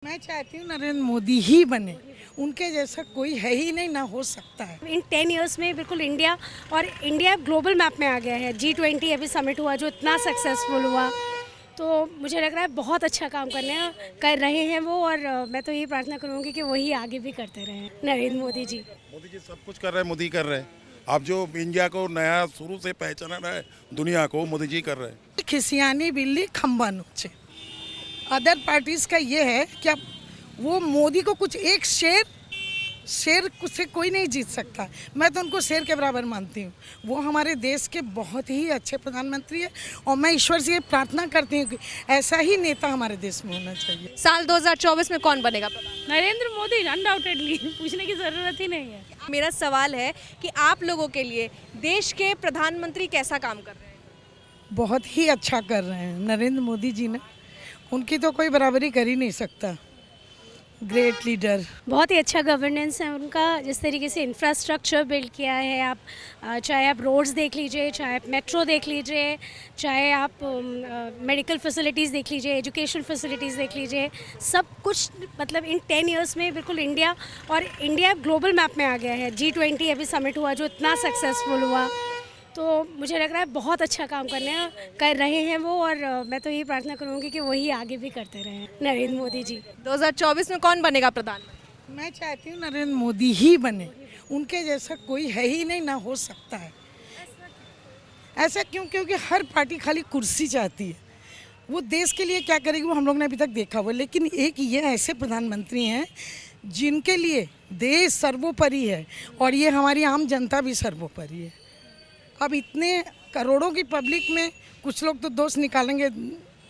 मैं चाहती हूँ नरेंद्र मोदी ही बने, उनके जैसा कोई है ही नहीं, ना हो सकता है। इन 10 इयर्स में बिल्कुल इंडिया ग्लोबल मैप में आ गया है। G20 अभी समिट हुआ जो इतना सक्सेसफुल हुआ, तो मुझे लग रहा है बहुत अच्छा काम कर रहे हैं वो। और मैं तो यही प्रार्थना करूँगी कि वही आगे भी करते रहें, नरेंद्र मोदी जी। मोदी जी सब कुछ कर रहे हैं, मोदी कर रहे हैं। आप जो इंडिया को नया शुरू से पहचाना रहा है दुनिया को, मोदी जी कर रहे हैं। खिसियानी बिल्ली खम्बा नोचे। अदर पार्टीज का ये है कि अब वो मोदी को कुछ एक शेर से कोई नहीं जीत सकता। मैं तो उनको शेर के बराबर मानती हूँ। वो हमारे देश के बहुत ही अच्छे प्रधानमंत्री है और मैं ईश्वर से ये प्रार्थना करती हूँ कि ऐसा ही नेता हमारे देश में होना चाहिए। साल 2024 में कौन बनेगा प्रधान? नरेंद्र मोदी अनडाउटेडली, पूछने की ज़रूरत ही नहीं है। मेरा सवाल है कि आप लोगों के लिए देश के प्रधानमंत्री कैसा काम कर रहे हैं? बहुत ही अच्छा कर रहे हैं नरेंद्र मोदी जी ने, उनकी तो कोई बराबरी कर ही नहीं सकता। Great leader. बहुत ही अच्छा गवर्नेंस है उनका। जिस तरीके से इंफ्रास्ट्रक्चर बिल्ड किया है, आप चाहे आप रोड्स देख लीजिए, चाहे आप मेट्रो देख लीजिए, चाहे आप मेडिकल फैसिलिटीज़ देख लीजिए, एजुकेशन फैसिलिटीज़ देख लीजिए, सब कुछ मतलब इन 10 इयर्स में बिल्कुल इंडिया ग्लोबल मैप में आ गया है। G20 अभी समिट हुआ जो इतना सक्सेसफुल हुआ, तो मुझे लग रहा है बहुत अच्छा काम कर रहे हैं वो। और मैं तो यही प्रार्थना करूँगी कि वही आगे भी करते रहें, नरेंद्र मोदी जी। 2024 में कौन बनेगा प्रधानमंत्री? मैं चाहती हूँ नरेंद्र मोदी ही बने, उनके जैसा कोई है ही नहीं, ना हो सकता है। ऐसा क्यों? क्योंकि हर पार्टी खाली कुर्सी चाहती है। वो देश के लिए क्या करेगी वो हम लोग ने अभी तक देखा हुआ। लेकिन एक ये ऐसे प्रधानमंत्री हैं जिनके लिए देश सर्वोपरि है और ये हमारी आम जनता भी सर्वोपरि है। अब इतने करोड़ों की पब्लिक में कुछ लोग तो दोष निकालेंगे,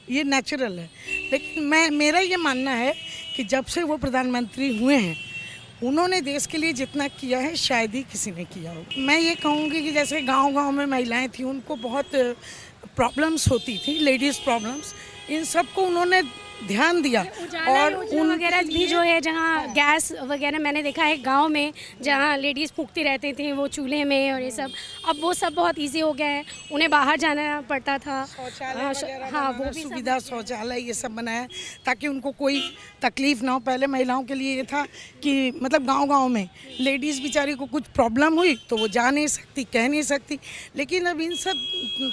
ये नेचुरल है। लेकिन मेरा ये मानना है कि जब से वो प्रधानमंत्री हुए हैं उन्होंने देश के लिए जितना किया है शायद ही किसी ने किया हो। मैं ये कहूँगी कि जैसे गांव-गांव में महिलाएं थी, उनको बहुत प्रॉब्लम्स होती थी, लेडीज़ प्रॉब्लम्स, इन सब को उन्होंने ध्यान दिया। और उन वगैरह भी जो है, जहाँ गैस वगैरह मैंने देखा है गांव में, जहाँ लेडीज़ फूंकती रहती थी वो चूल्हे में और ये सब, अब वो सब बहुत इजी हो गया है। उन्हें बाहर जाना पड़ता था। हाँ, वो सुविधा शौचालय ये सब बनाया ताकि उनको कोई तकलीफ ना हो। पहले महिलाओं के लिए ये था कि मतलब गांव-गांव में लेडीज़ बेचारी को कुछ प्रॉब्लम हुई तो वो जा नहीं सकती, कह नहीं सकती। लेकिन अब इन सब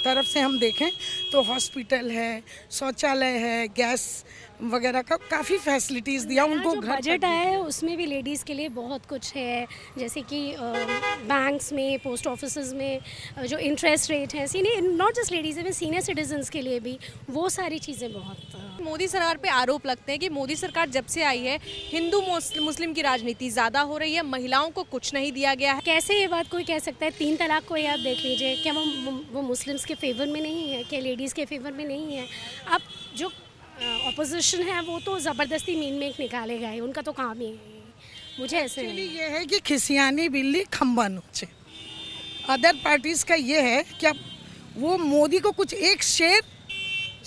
तरफ से हम देखें तो हॉस्पिटल है, शौचालय है, गैस वगैरह का काफ़ी फैसिलिटीज़ दिया उनको। जो बजट आया है उसमें भी लेडीज़ के लिए बहुत कुछ है, जैसे कि बैंक्स में, पोस्ट ऑफिसेज में जो इंटरेस्ट रेट है, सीनियर नॉट जस्ट लेडीज़ में, सीनियर सिटीजन्स के लिए भी वो सारी चीज़ें बहुत। मोदी सरकार पे आरोप लगते हैं कि मोदी सरकार जब से आई है हिंदू मुस्लिम की राजनीति ज़्यादा हो रही है, महिलाओं को कुछ नहीं दिया गया है। कैसे ये बात कोई कह सकता है? 3 तलाक को ही आप देख लीजिए, क्या वो मुस्लिम्स के फेवर में नहीं है? क्या लेडीज़ के फेवर में नहीं है? अब जो ऑपोजिशन है वो तो ज़बरदस्ती मीन में निकालेगा ही, उनका तो काम ही है। मुझे ऐसे ये है कि खिसियानी बिल्ली खम्बा नोचे। अदर पार्टीज का ये है कि अब वो मोदी को कुछ एक शेर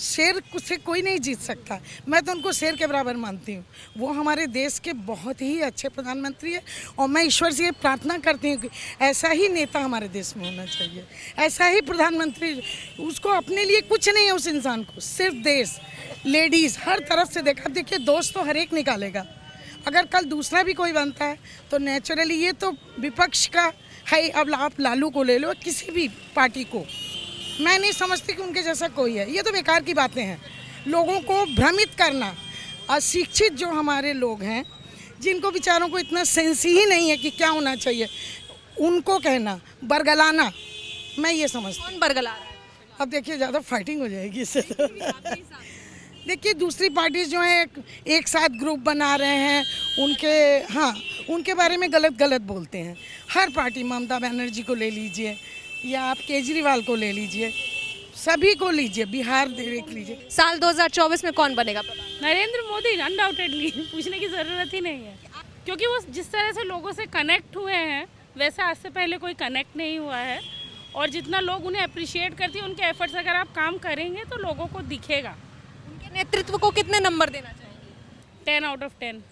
से कोई नहीं जीत सकता। मैं तो उनको शेर के बराबर मानती हूँ। वो हमारे देश के बहुत ही अच्छे प्रधानमंत्री है और मैं ईश्वर से ये प्रार्थना करती हूँ कि ऐसा ही नेता हमारे देश में होना चाहिए, ऐसा ही प्रधानमंत्री। उसको अपने लिए कुछ नहीं है उस इंसान को, सिर्फ देश, लेडीज़, हर तरफ से देखा। देखिए दोस्त तो हर एक निकालेगा। अगर कल दूसरा भी कोई बनता है तो नेचुरली, ये तो विपक्ष का है। अब आप लालू को ले लो, किसी भी पार्टी को, मैं नहीं समझती कि उनके जैसा कोई है। ये तो बेकार की बातें हैं, लोगों को भ्रमित करना। अशिक्षित जो हमारे लोग हैं, जिनको बेचारों को इतना सेंस ही नहीं है कि क्या होना चाहिए, उनको कहना, बरगलाना, मैं ये समझती हूँ। कौन बरगला रहा है? अब देखिए ज़्यादा फाइटिंग हो जाएगी इससे तो। देखिए दूसरी पार्टीज जो हैं एक साथ ग्रुप बना रहे हैं, उनके बारे में गलत बोलते हैं। हर पार्टी, ममता बनर्जी को ले लीजिए या आप केजरीवाल को ले लीजिए, सभी को लीजिए, बिहार देख लीजिए। साल 2024 में कौन बनेगा प्रधान? नरेंद्र मोदी अनडाउटेडली, पूछने की ज़रूरत ही नहीं है। क्योंकि वो जिस तरह से लोगों से कनेक्ट हुए हैं वैसे आज से पहले कोई कनेक्ट नहीं हुआ है। और जितना लोग उन्हें अप्रिशिएट करते हैं, उनके एफर्ट्स अगर आप काम करेंगे तो लोगों को दिखेगा। उनके नेतृत्व को कितने नंबर देना चाहेंगे? 10 out of 10।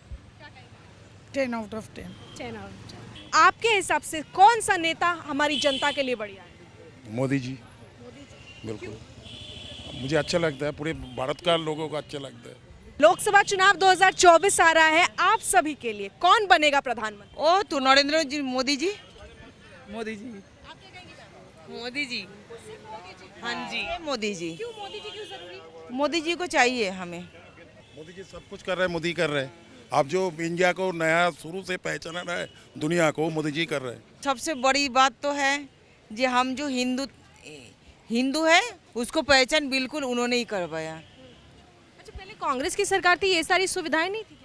10 out of 10। 10 out of 10। आपके हिसाब से कौन सा नेता हमारी जनता के लिए बढ़िया है? मोदी जी, बिल्कुल। मुझे अच्छा लगता है, पूरे भारत का लोगों को अच्छा लगता है। लोकसभा चुनाव 2024 आ रहा है, आप सभी के लिए कौन बनेगा प्रधानमंत्री? ओ तो नरेंद्र जी मोदी जी मोदी जी मोदी जी हाँ जी मोदी जी क्यों जरूरी? मोदी जी को चाहिए हमें। मोदी जी सब कुछ कर रहे हैं, मोदी कर रहे हैं। आप जो इंडिया को नया शुरू से पहचाना रहा है दुनिया को, मोदी जी कर रहे हैं। सबसे बड़ी बात तो है जी हम जो हिंदू है उसको पहचान बिल्कुल उन्होंने ही करवाया अच्छा, पहले कांग्रेस की सरकार थी, ये सारी सुविधाएं नहीं थी।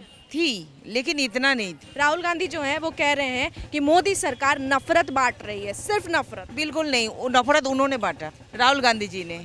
लेकिन इतना नहीं थी। राहुल गांधी जो है वो कह रहे हैं कि मोदी सरकार नफरत बांट रही है, सिर्फ नफरत। बिल्कुल नहीं, वो नफरत उन्होंने बांटा, राहुल गांधी जी ने।